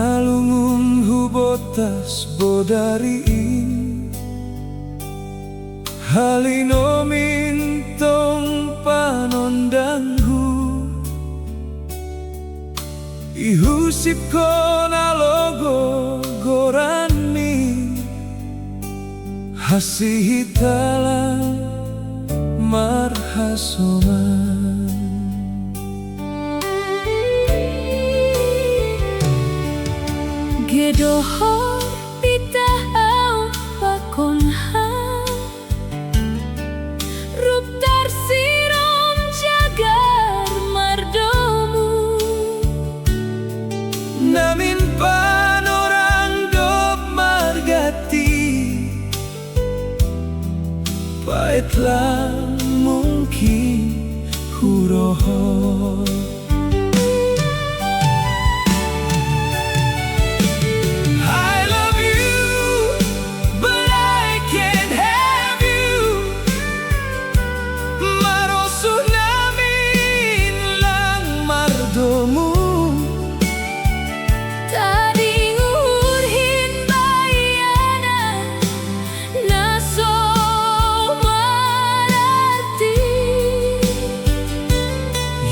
Nalungun hubotas bodari halino mintong panondanghu ihusip ko nalogo gorani hasihitala marhasoman Gedohor pitahau pakonha Rup tarsirom jagar mardomu Namin panorang dop margati Paitlah mungkin hurohor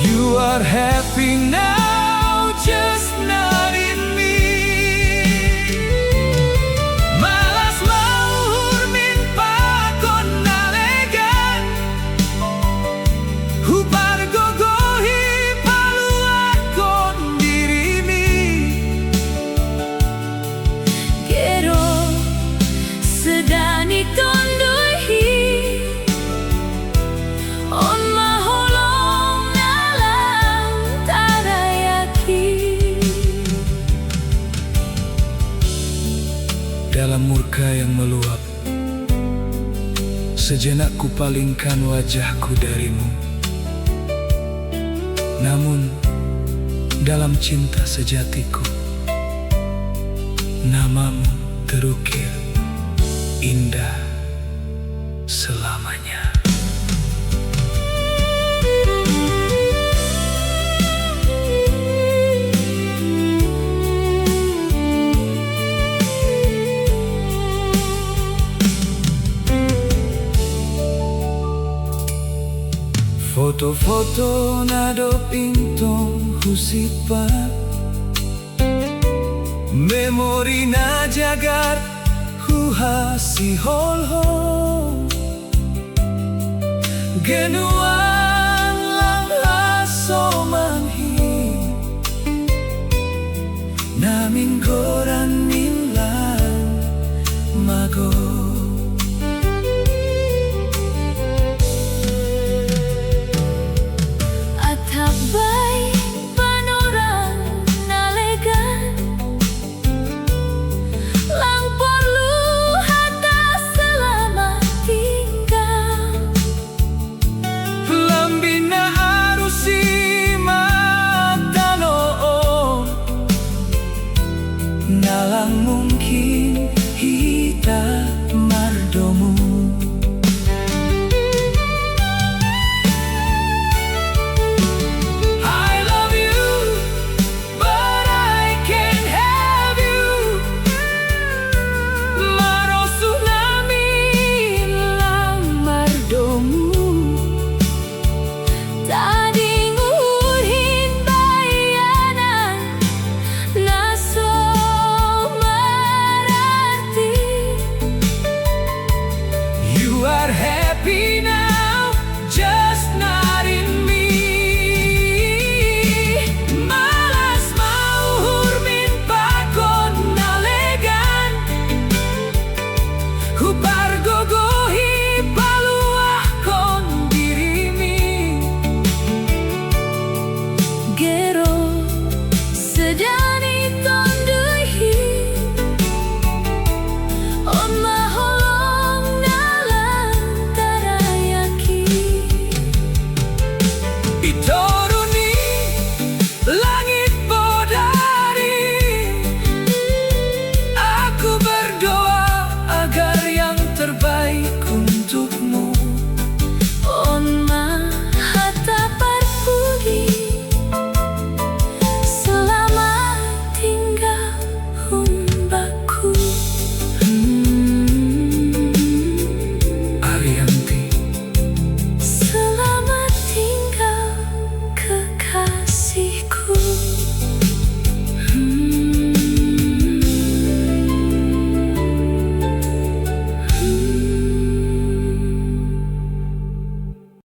You are happy now, just not in me. Malas maluhur min pakon nalegan Hupar gogohi paluakon dirimi Gero sedani tondohi On maholong nalang tarayaki Dalam murka yang meluap sejenak kupalingkan wajahku darimu. Namun dalam cinta sejatiku namamu terukir indah selamanya. Foto-foto nado pintong husipat Memori na jagar huhasi holho Genuan lang aso manhi Namin goran minlang mago Atabay panorang nalegan Lang perlu hata selamat tinggal Lambina arusi matanoon Nalang mungkin hita